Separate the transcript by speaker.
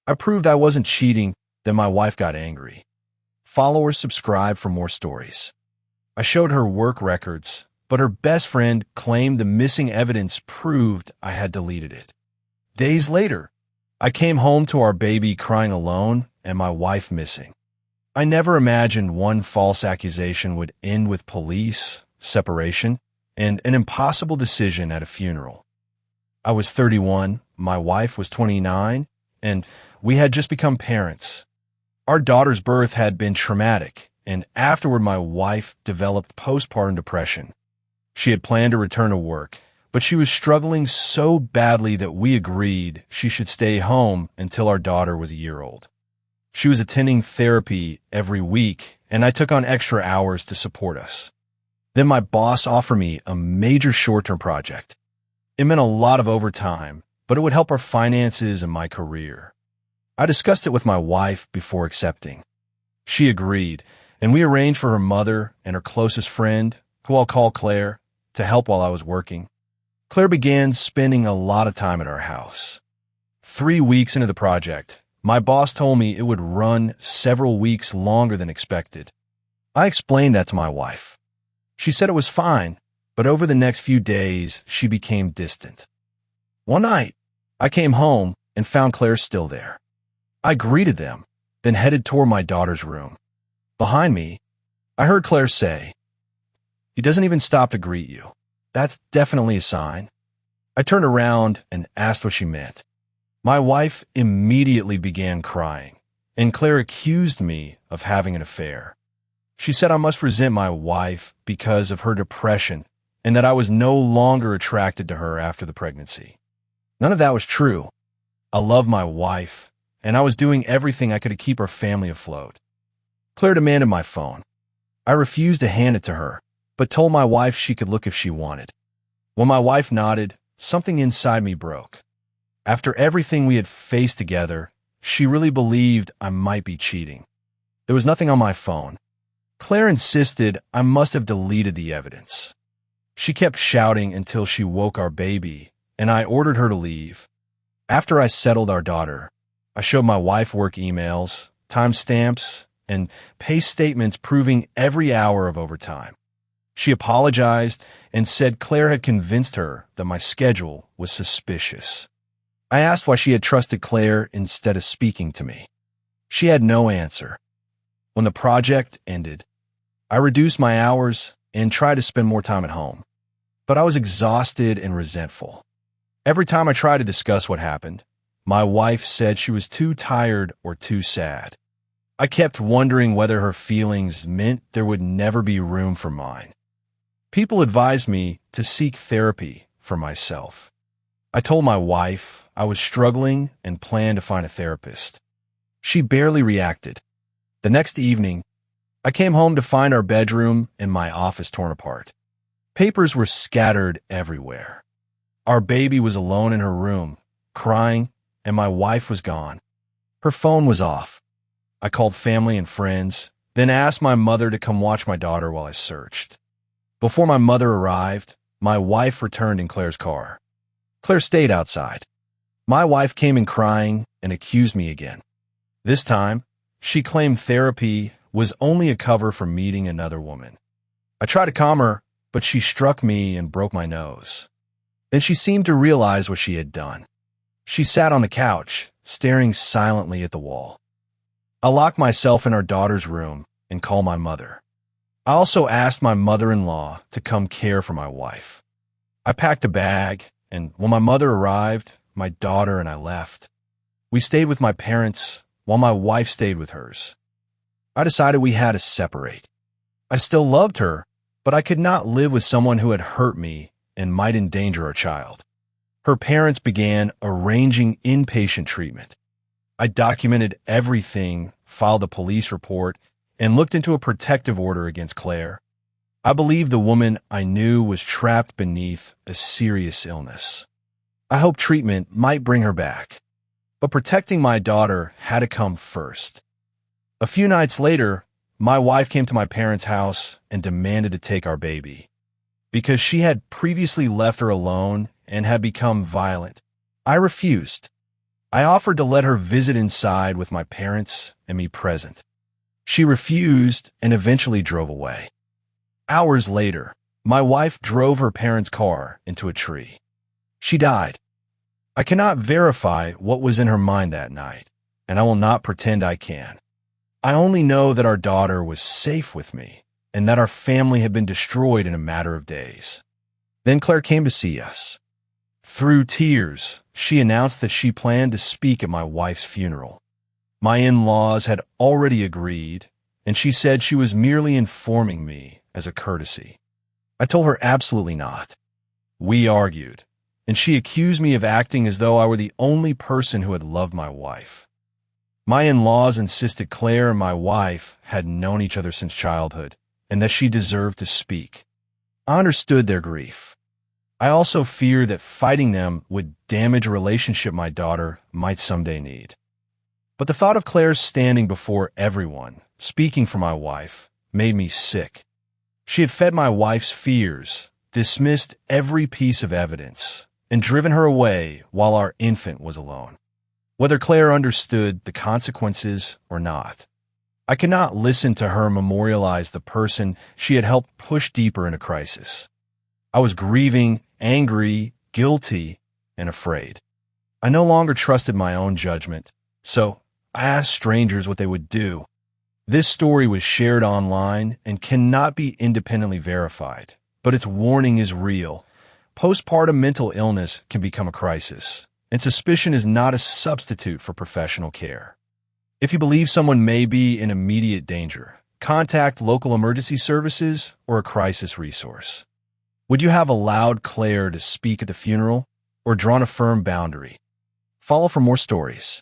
Speaker 1: I proved I wasn't cheating, then my wife got angry. Followers subscribed for more stories. I showed her work records, but her best friend claimed the missing evidence proved I had deleted it. Days later, I came home to our baby crying alone and my wife missing. I never imagined one false accusation would end with police, separation, and an impossible decision at a funeral. I was 31, my wife was 29, and we had just become parents. Our daughter's birth had been traumatic, and afterward my wife developed postpartum depression. She had planned to return to work, but she was struggling so badly that we agreed she should stay home until our daughter was a year old. She was attending therapy every week, and I took on extra hours to support us. Then my boss offered me a major short-term project. It meant a lot of overtime, but it would help our finances and my career. I discussed it with my wife before accepting. She agreed, and we arranged for her mother and her closest friend, who I'll call Claire, to help while I was working. Claire began spending a lot of time at our house. 3 weeks into the project, my boss told me it would run several weeks longer than expected. I explained that to my wife. She said it was fine, but over the next few days, she became distant. One night, I came home and found Claire still there. I greeted them, then headed toward my daughter's room. Behind me, I heard Claire say, "He doesn't even stop to greet you. That's definitely a sign." I turned around and asked what she meant. My wife immediately began crying, and Claire accused me of having an affair. She said I must resent my wife because of her depression and that I was no longer attracted to her after the pregnancy. None of that was true. I love my wife, and I was doing everything I could to keep our family afloat. Claire demanded my phone. I refused to hand it to her, but told my wife she could look if she wanted. When my wife nodded, something inside me broke. After everything we had faced together, she really believed I might be cheating. There was nothing on my phone. Claire insisted I must have deleted the evidence. She kept shouting until she woke our baby, and I ordered her to leave. After I settled our daughter, I showed my wife work emails, timestamps, and pay statements proving every hour of overtime. She apologized and said Claire had convinced her that my schedule was suspicious. I asked why she had trusted Claire instead of speaking to me. She had no answer. When the project ended, I reduced my hours and tried to spend more time at home. But I was exhausted and resentful. Every time I tried to discuss what happened, my wife said she was too tired or too sad. I kept wondering whether her feelings meant there would never be room for mine. People advised me to seek therapy for myself. I told my wife I was struggling and planned to find a therapist. She barely reacted. The next evening, I came home to find our bedroom and my office torn apart. Papers were scattered everywhere. Our baby was alone in her room, crying, and my wife was gone. Her phone was off. I called family and friends, then asked my mother to come watch my daughter while I searched. Before my mother arrived, my wife returned in Claire's car. Claire stayed outside. My wife came in crying and accused me again. This time, she claimed therapy was only a cover for meeting another woman. I tried to calm her, but she struck me and broke my nose. Then she seemed to realize what she had done. She sat on the couch, staring silently at the wall. I locked myself in our daughter's room and called my mother. I also asked my mother-in-law to come care for my wife. I packed a bag, and when my mother arrived, my daughter and I left. We stayed with my parents while my wife stayed with hers. I decided we had to separate. I still loved her, but I could not live with someone who had hurt me and might endanger our child. Her parents began arranging inpatient treatment. I documented everything, filed a police report, and looked into a protective order against Claire. I believed the woman I knew was trapped beneath a serious illness. I hoped treatment might bring her back, but protecting my daughter had to come first. A few nights later, my wife came to my parents' house and demanded to take our baby. Because she had previously left her alone and had become violent, I refused. I offered to let her visit inside with my parents and me present. She refused and eventually drove away. Hours later, my wife drove her parents' car into a tree. She died. I cannot verify what was in her mind that night, and I will not pretend I can. I only know that our daughter was safe with me and that our family had been destroyed in a matter of days. Then Claire came to see us. Through tears, she announced that she planned to speak at my wife's funeral. My in-laws had already agreed, and she said she was merely informing me as a courtesy. I told her absolutely not. We argued, and she accused me of acting as though I were the only person who had loved my wife. My in-laws insisted Claire and my wife had known each other since childhood, and that she deserved to speak. I understood their grief. I also feared that fighting them would damage a relationship my daughter might someday need. But the thought of Claire standing before everyone, speaking for my wife, made me sick. She had fed my wife's fears, dismissed every piece of evidence, and driven her away while our infant was alone. Whether Claire understood the consequences or not, I could not listen to her memorialize the person she had helped push deeper into crisis. I was grieving, angry, guilty, and afraid. I no longer trusted my own judgment, so I asked strangers what they would do. This story was shared online and cannot be independently verified, but its warning is real. Postpartum mental illness can become a crisis, and suspicion is not a substitute for professional care. If you believe someone may be in immediate danger, contact local emergency services or a crisis resource. Would you have allowed Claire to speak at the funeral or drawn a firm boundary? Follow for more stories.